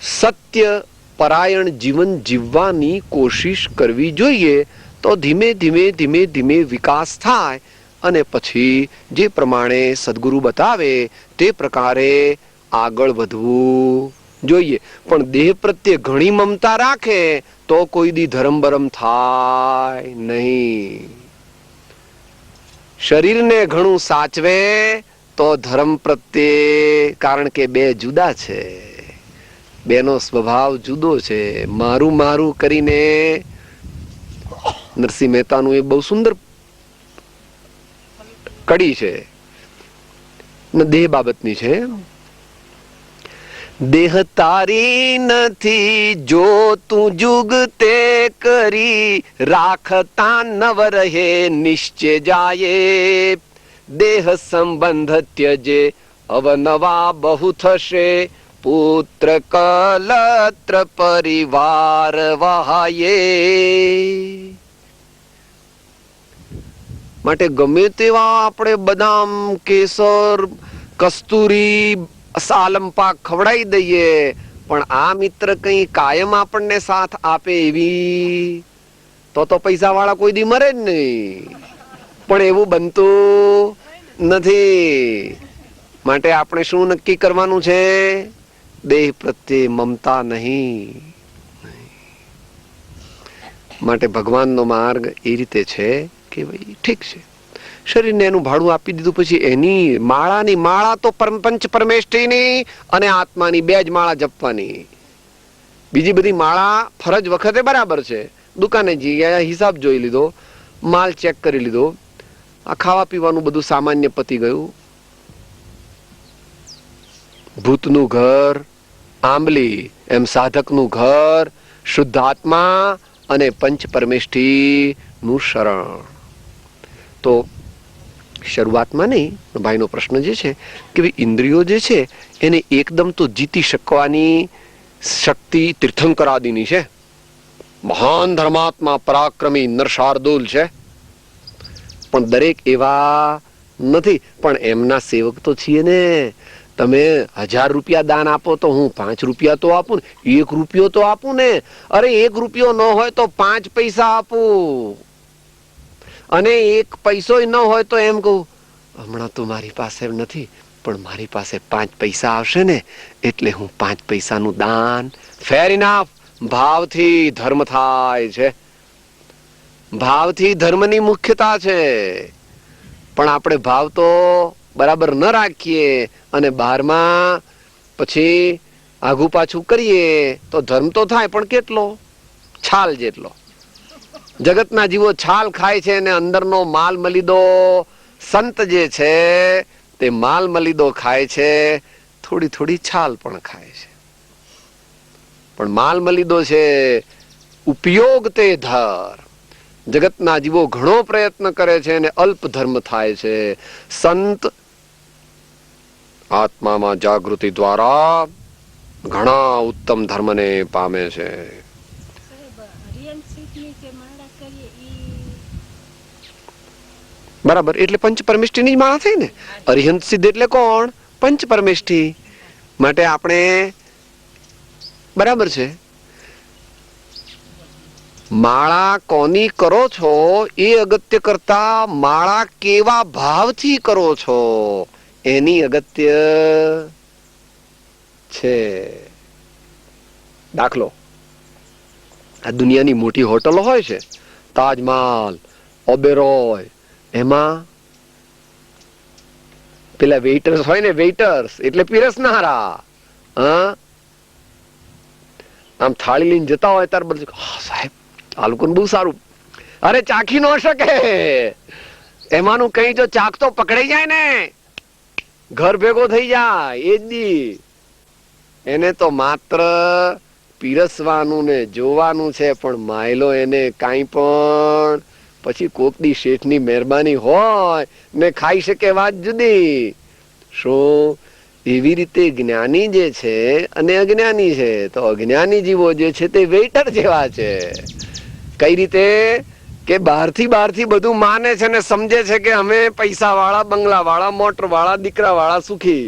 સત્ય પરાયણ જીવન જીવવાની કોશિશ કરવી જોઈએ. તો ધીમે ધીમે ધીમે ધીમે વિકાસ થાય અને પછી જે પ્રમાણે સદગુરુ બતાવે તે પ્રકારે આગળ વધવું જોઈએ. પણ દેહ પ્રત્યે ઘણી મમતા રાખે તો કોઈ દી ધર્મ બરમ થાય નહીં. શરીરને ઘણું સાચવે તો ધર્મ પ્રત્યે, કારણ કે બે જુદા છે, બેનો સ્વભાવ જુદો છે. મારું મારું કરીને નરસિંહ મહેતાનું એ બહુ સુંદર કડી છે, દેહ બાબતની છે. દેહ તારી નથી જો તું જુગ તે કરી, રાખતા નવ રહે નિશ્ચય જાય. દેહ સંબંધ ત્યજે અવનવા બહુ થશે, પુત્ર કલત્ર પરિવાર વહાયે. માટે ગમે તેવા આપણે બદામ, કેસર, કસ્તુરી, સાલમ પાક ખવડાવી દઈએ, પણ આ મિત્ર કઈ કાયમ આપણને સાથ આપે એવી તો પૈસા વાળા કોઈ દી મરે જ નહીં. પણ એવું બનતું નથી. માટે આપણે શું નક્કી કરવાનું છે? દેહ પ્રત્યે મમતા નહીં. માટે ભગવાનનો માર્ગ એ રીતે છે કે ભાઈ ઠીક છે, શરીરને એનું ભાડું આપી દીધું, પછી એની માળાની માળા તો પંચ પરમેષ્ઠીની અને આત્માની બે જ માળા જપવાની. બીજી બધી માળા ફરજ વખતે બરાબર છે. દુકાને જઈ હિસાબ જોઈ લીધો, માલ ચેક કરી લીધો, આ ખાવા પીવાનું બધું સામાન્ય પતી ગયું. ભૂતનું ઘર આંબલી, એમ સાધકનું ઘર શુદ્ધ આત્મા અને પંચ પરમેષ્ઠી નું શરણ. તો શરૂઆતમાં નહીં, ભાઈનો પ્રશ્ન જે છે કે ઇન્દ્રિયો જે છે એને એકદમ તો જીતી શકવાની શક્તિ તીર્થંકરાદીની છે. મહાન ધર્માત્મા પરાક્રમી નરશાર્દુલ છે, પણ દરેક એવા નથી. પણ એમના સેવક તો છીએ ને. તમે 1000 રૂપિયા દાન આપો તો હું 5 રૂપિયા તો આપું ને, 1 રૂપિયો તો આપું ને. અરે 1 રૂપિયો ન હોય તો 5 પૈસા આપું, અને 1 પૈસો ન હોય તો એમ કહું હમણાં તો મારી પાસે નથી, પણ મારી પાસે 5 પૈસા આવશે ને એટલે હું 5 પૈસાનું દાન. ફેર ઇનફ. ભાવથી ધર્મ થાય છે, ભાવથી ધર્મની મુખ્યતા છે. પણ આપણે ભાવ તો બરાબર ન રાખીએ અને બહારમાં પછી આઘું પાછું કરીએ તો ધર્મ તો થાય, પણ કેટલો? છાલ જેટલો. જગતના જીવો છાલ ખાય છે અને અંદરનો માલ મલીદો સંત જે છે તે માલ મલીદો ખાય છે, થોડી થોડી છાલ પણ ખાય છે. પણ માલ મલીદો છે ઉપયોગ તે ધર. જગતના જીવો ઘણો પ્રયત્ન કરે છે અને અલ્પ ધર્મ થાય છે. સંત આત્મામાં જાગૃતિ દ્વારા ઘણા ઉત્તમ ધર્મને પામે છે. બરાબર, એટલે પંચ પરમેષ્ઠી ની માળા થઈ ને. અરિહંત સિદ્ધ એટલે કોણ? પંચ પરમેષ્ઠી. માટે આપણે બરાબર છે, માળા કોની કરો છો એ અગત્ય કરતા માળા કેવા ભાવથી કરો છો એની અગત્ય છે. દાખલો, આ દુનિયાની મોટી હોટલો હોય છે, તાજમહાલ, ઓબેરોય, એમાં પેલા વેઇટર્સ હોય ને, વેઇટર્સ એટલે પીરસનારા, આમ થાળી લઈને જતા હોય ત્યારે બધું સાહેબ આ લોકોને બહુ સારું. અરે ચાખી ન શકે, એમાંનું કઈ જો ચાક તો પકડાઈ જાય ને ઘર ભેગો થઈ જાય. એ જ દી એને તો માત્ર પીરસવાનું ને જોવાનું છે, પણ માયલો એને કાંઈ પણ પછી કોક દી શેઠની મહેરબાની હોય ને ખાઈ શકે, વાત જુદી. શું? એવી રીતે જ્ઞાની જે છે અને અજ્ઞાની છે, તો અજ્ઞાની જીવો જે છે તે વેઇટર જેવા છે. કઈ રીતે? કે બહારથી બધું માને છે ને સમજે છે કે અમે પૈસા વાળા, બંગલા વાળા, મોટર વાળા, દીકરા વાળા, સુખી.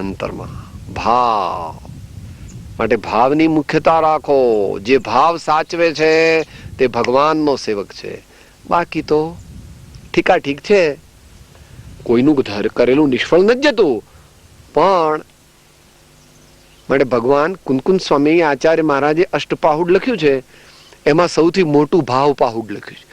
અંતરમાં ભાવ માટે ભાવની મુખ્યતા રાખો. જે ભાવ સાચવે છે તે ભગવાનનો સેવક છે. બાકી તો ઠીકા ઠીક છે, કોઈનું કરેલું નિષ્ફળ નથી જતું. પણ માટે ભગવાન કુંકુન સ્વામી આચાર્ય મહારાજે અષ્ટપાહુડ લખ્યું છે, એમાં સૌથી મોટું ભાવ પાહુડ લખ્યું છે.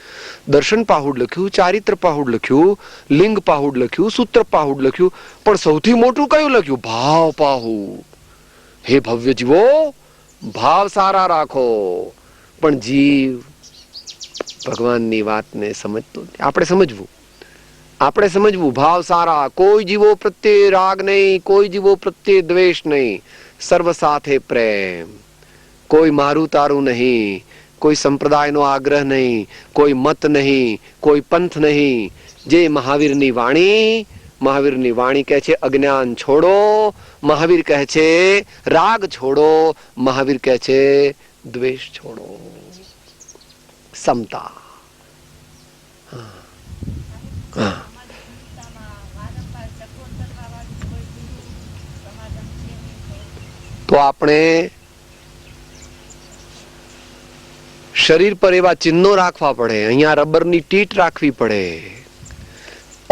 દર્શન પાહુડ લખ્યું, ચારિત્ર પાહુડ લખ્યું, લિંગ પાહુડ લખ્યું, સૂત્ર પાહુડ લખ્યું, પણ સૌથી મોટું કયું લખ્યું? ભાવ પાહુડ. હે ભવ્ય જીવો, ભાવ સારા રાખો. પણ જીવ ભગવાનની વાતને સમજતો નથી. આપણે સમજવું ભાવ સારા. કોઈ જીવો પ્રત્યે રાગ નહીં, કોઈ જીવો પ્રત્યે દ્વેષ નહીં, સર્વ સાથે પ્રેમ. કોઈ મારું તારું નહીં, કોઈ સંપ્રદાયનો આગ્રહ નહીં, કોઈ મત નહીં, કોઈ પંથ નહીં. જે મહાવીરની વાણી કહે છે અજ્ઞાન છોડો, મહાવીર કહે છે રાગ છોડો, મહાવીર કહે છે દ્વેષ છોડો. સમતા. તો આપણે શરીર પર એવા ચિહ્નો રાખવા પડે. અહીંયા રબરની ટીટ રાખવી પડે.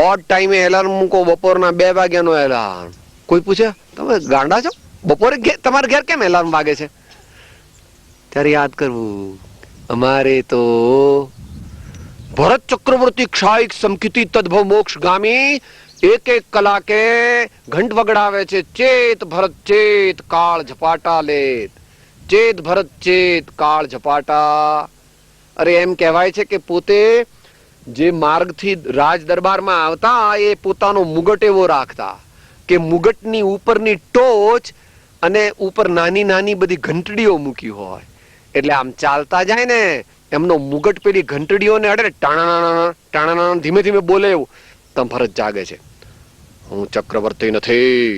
ઓડ ટાઈમે એલાર્મ મૂકો, બપોરના 2 વાગ્યાનો એલાર્મ. કોઈ પૂછે તમે ગાંડા છો, બપોરે તમારા ઘેર કેમ એલાર્મ વાગે છે? ત્યારે યાદ કરવું, અમારે તો ભરત ચક્રવર્તી ક્ષાયિક સમકિતિ તદ્ભવ મોક્ષ ગામી એક કલાકે ઘંટ વગડાવે છે. ચેત ભરત ચેત કાળ ઝપાટા લેત, ચેત ભરત ચેત કાળ ઝપાટા. અરે એમ કહેવાય છે કે પોતે જે માર્ગથી રાજ દરબારમાં આવતા એ પોતાનો મુગટ એવો રાખતા કે મુગટની ઉપરની ટોચ અને ઉપર નાની નાની બધી ઘંટડીઓ મૂકી હોય, એટલે આમ ચાલતા જાય ને એમનો મુગટ પેલી ઘંટડીઓને અડે, ટાણા ટાણા ધીમે ધીમે બોલે એવું. તમ ભરત જાગે છે, હું ચક્રવર્તી નથી,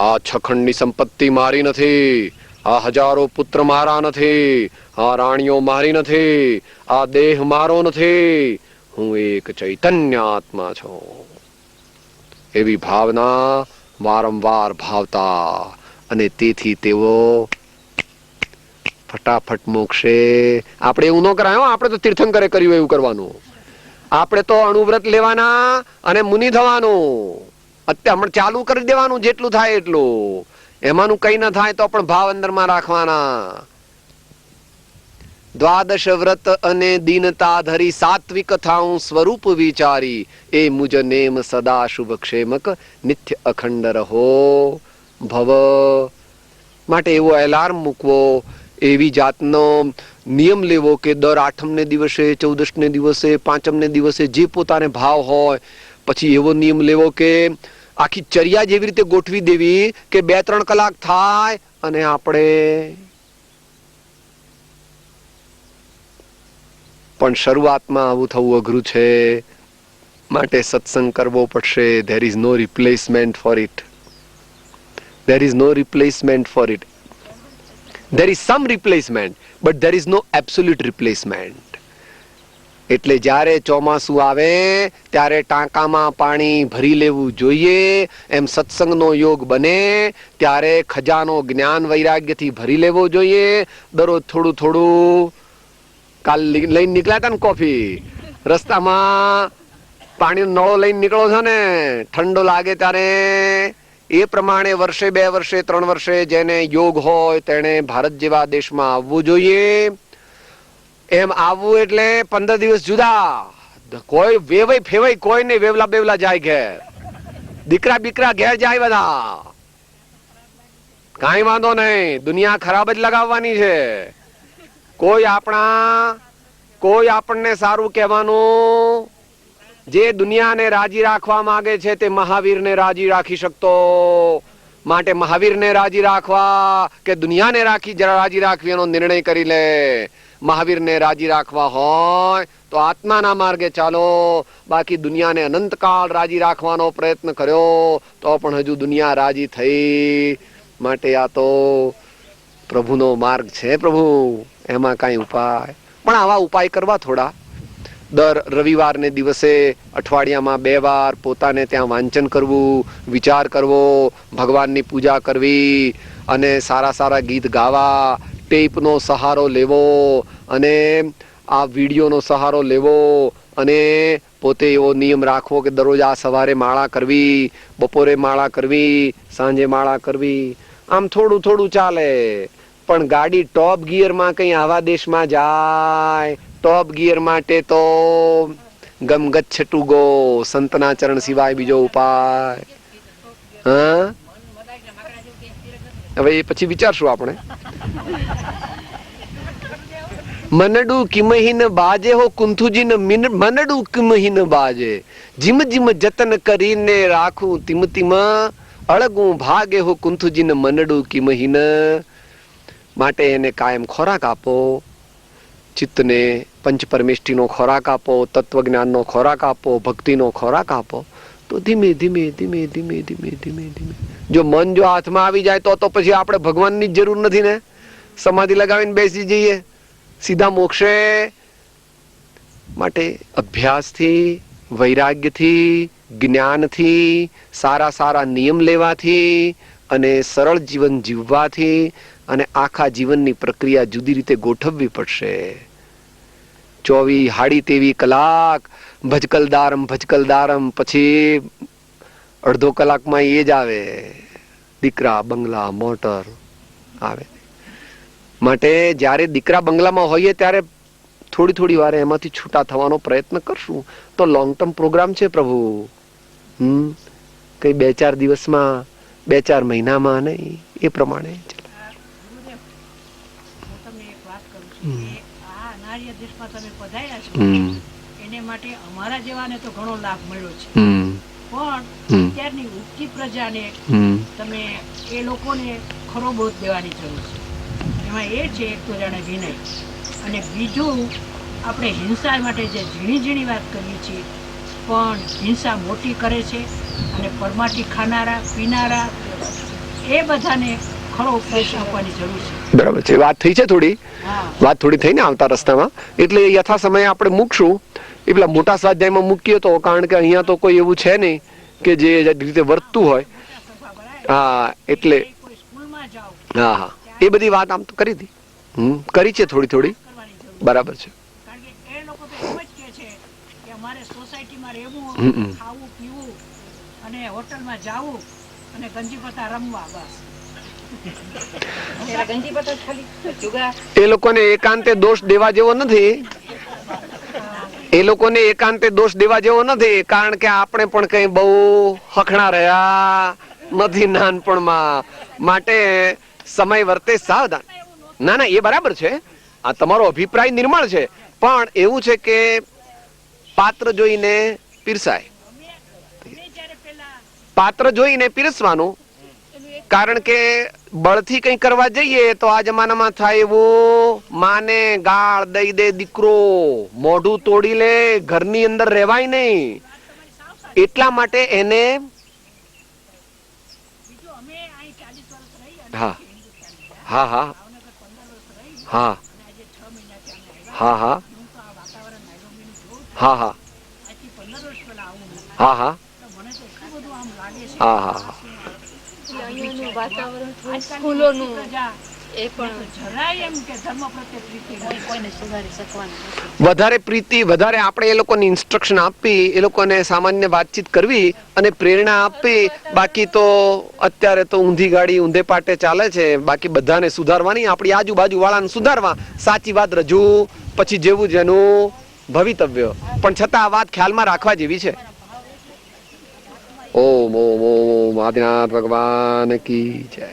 આ છખંડની સંપત્તિ મારી નથી, આ હજારો પુત્ર મારા નથી, આ રાણીઓ મારી નથી, આ દેહ મારો નથી, હું એક ચૈતન્ય આત્મા છું. એવી ભાવના વારંવાર ભાવતા અને તેથી તેઓ ફટાફટ મોક્ષે. આપણે એવું ન કરાય, આપણે તો તીર્થંકરે કર્યું એવું કરવાનું. આપણે તો અણુવ્રત લેવાના અને મુનિ થવાનું. અત્યારે ચાલુ કરી દેવાનું, જેટલું થાય એટલું. એમાંનું કઈ ના થાય તો પણ ભાવ અંદરમાં રાખવાના. દ્વાદશ વ્રત અને દીનતા ધરી સાત્વિક થાઉં સ્વરૂપ વિચારી, એ મુજ નેમ સદા શુભ ક્ષેમક નિત્ય અખંડ રહો ભવ. માટે એવો એલાર્મ મૂકવો, એવી જાતનો નિયમ લેવો કે દર 8મ દિવસે, 14મ દિવસે, 5મ દિવસે જે પોતાને ભાવ હોય, પછી એવો નિયમ લેવો કે આખી ચર્યા જેવી રીતે ગોઠવી દેવી કે 2-3 કલાક થાય અને આપણે પણ શરૂઆતમાં આવું થવું અઘરું છે. માટે સત્સંગ કરવો પડશે. there is no replacement for it. there is no replacement for it. there is some replacement but there is no absolute replacement. એટલે જ્યારે ચોમાસું આવે ત્યારે ટાંકામાં પાણી ભરી લેવું જોઈએ. એમ સત્સંગનો યોગ બને ત્યારે ખજાનો જ્ઞાન વૈરાગ્યથી ભરી લેવો જોઈએ. દરરોજ થોડું થોડું. કાલ લઈને નીકળ્યા હતા ને કોફી, રસ્તામાં પાણીનો નળો લઈને નીકળો છો ને, ઠંડો લાગે ત્યારે એ પ્રમાણે વર્ષે 2 વર્ષે 3 વર્ષે જેને યોગ હોય તેણે ભારત જેવા દેશમાં આવવું જોઈએ. એમ આવવું એટલે 15 દિવસ જુદા. કોઈ વેવાય ફેવાય કોઈ નહીં, વેવલા બેવલા જાય ઘેર, દીકરા બીકરા ઘેર જાય બધા, કઈ વાંધો નહીં. દુનિયા ખરાબ જ લગાવવાની છે. કોઈ આપણને સારું કહેવાનું, જે દુનિયાને રાજી રાખવા માંગે છે તે મહાવીરને રાજી રાખી શકતો. માટે મહાવીરને રાજી રાખવા કે દુનિયાને રાજી રાખવી એનો નિર્ણય કરી લે. મહાવીરને રાજી રાખવા હોય તો આત્માના માર્ગે ચાલો. બાકી દુનિયાને અનંતકાળ રાજી રાખવાનો પ્રયત્ન કર્યો તો પણ હજુ દુનિયા રાજી થઈ. માટે આ તો પ્રભુનો માર્ગ છે. પ્રભુ એમાં કઈ ઉપાય, પણ આવા ઉપાય કરવા થોડા. દર રવિવારને દિવસે અઠવાડિયામાં 2 વાર પોતાને ત્યાં વાંચન કરવું, વિચાર કરવો, ભગવાનની પૂજા કરવી અને સારા સારા ગીત ગાવા, ટેપનો સહારો લેવો અને આ વિડીયોનો સહારો લેવો અને પોતે એવો નિયમ રાખવો કે દરરોજ આ સવારે માળા કરવી, બપોરે માળા કરવી, સાંજે માળા કરવી. આમ થોડું થોડું ચાલે, પણ ગાડી ટોપ ગિયરમાં કઈ આવા દેશમાં જાય, ટોપ ગિયર માટે તો ગમ ગચ્છટુ ગો, સંતના ચરણ સિવાય બીજો ઉપાય. હા, હવે એ પછી વિચારશું આપણે. મનડું કિમહીન બાજે હો કુંથુજીન મનડું કિમહીન બાજે, જીમ જીમ જતન કરીને રાખું તિમ તિમ અળગું ભાગે હો કુંથુજીન મનડું કિમહીન. માટે એને કાયમ ખોરાક આપો, ચિત્તને પંચ પરમેષ્ઠીનો ખોરાક આપો, તત્વજ્ઞાનનો ખોરાક આપો, ભક્તિનો ખોરાક આપો, તો ધીમે ધીમે ધીમે ધીમે ધીમે ધીમે ધીમે જો મન જો હાથમાં આવી જાય તો પછી આપણે ભગવાનની જ જરૂર નથી ને. સમાધિ લગાવીને બેસી જઈએ સીધા મોક્ષે. માટે અભ્યાસથી, વૈરાગ્યથી, જ્ઞાનથી, સારા સારા નિયમ લેવાથી અને સરળ જીવન જીવવાથી અને આખા જીવનની પ્રક્રિયા જુદી રીતે ગોઠવવી પડશે. 24 કલાક ભજકલદારમ પછી અડધો કલાકમાં એ જ આવે, દીકરા, બંગલા, મોટર આવે. માટે જ્યારે દીકરા બંગલામાં હોઈએ ત્યારે થોડી થોડી વારે એમાંથી છૂટા થવાનો પ્રયત્ન કરશું તો લોંગ ટર્મ પ્રોગ્રામ છે પ્રભુ. કઈ 2-4 દિવસમાં, 2-4 મહિનામાં નહીં, એ પ્રમાણે. એને માટે અમારા જેવાને તો ઘણો લાભ મળ્યો છે, પણ અત્યારની ઉગતી પ્રજાને તમે એ લોકોને ખરો બોધ દેવાની જરૂર છે. એમાં એ છે, એક તો જાણે વિનય, અને બીજું આપણે હિંસા માટે જે ઝીણી ઝીણી વાત કરીએ છીએ પણ હિંસા મોટી કરે છે, અને પરમાટી ખાનારા પીનારા એ બધાને ખરો ઉપદેશ આપવાની જરૂર છે. બરાબર છે, વાત થઈ છે થોડી, વાત થોડી થઈ ને આવતા રસ્તામાં, એટલે યથા સમયે આપણે મૂકશું. એ પેલા મોટા સ્વાધ્યાયમાં મૂકીએ તો, કારણ કે અહીંયા તો કોઈ એવું છે નહીં કે જે રીતે વર્તતું હોય. હા, એટલે હા હા, એ બધી વાત આમ તો કરી હતી, કરી છે થોડી થોડી. બરાબર છે. ખાવું પીવું અને હોટલમાં જાવું અને ગંજીપતા રમવા, બસ. એ લોકોને એકાંતે દોષ દેવા જેવો નથી, એ લોકોને એકાંતે દોષ દેવા જેવો નથી, કારણ કે આપણે પણ કઈ બહુ હખણા રહ્યા નથી નાનપણમાં. માટે સમય વર્તે સાવધાન. ના ના, એ બરાબર છે, આ તમારો અભિપ્રાય નિર્મળ છે, પણ એવું છે કે પાત્ર જોઈને પીરસાય, પાત્ર જોઈને પીરસવાનું. કારણ કે બળથી કઈ કરવા જઈએ તો આ જમાનામાં થાય એવું, માને ગાળ દઈ દે દીકરો, મોઢું તોડી લે, ઘરની અંદર રહેવાય નહીં. એટલા માટે એને હા હા હા હા હા હા હા હા હા હા હા હા. વધારે પ્રીતિ, વધારે આપણે એ લોકોને ઇન્સ્ટ્રક્શન આપી, એ લોકોને સામાન્ય વાતચીત કરવી અને પ્રેરણા આપવી. બાકી તો અત્યારે તો ઊંધી ગાડી ઊંધે પાટે ચાલે છે. બાકી બધાને સુધારવાની, આપણી આજુબાજુ વાળાને સુધારવા, સાચી વાત રજૂ, પછી જેવું જેનું ભવિતવ્ય. પણ છતાં આ વાત ખ્યાલમાં રાખવા જેવી છે. ઓમ ઓમ ઓમ આદિનાથ ભગવાન કી જય.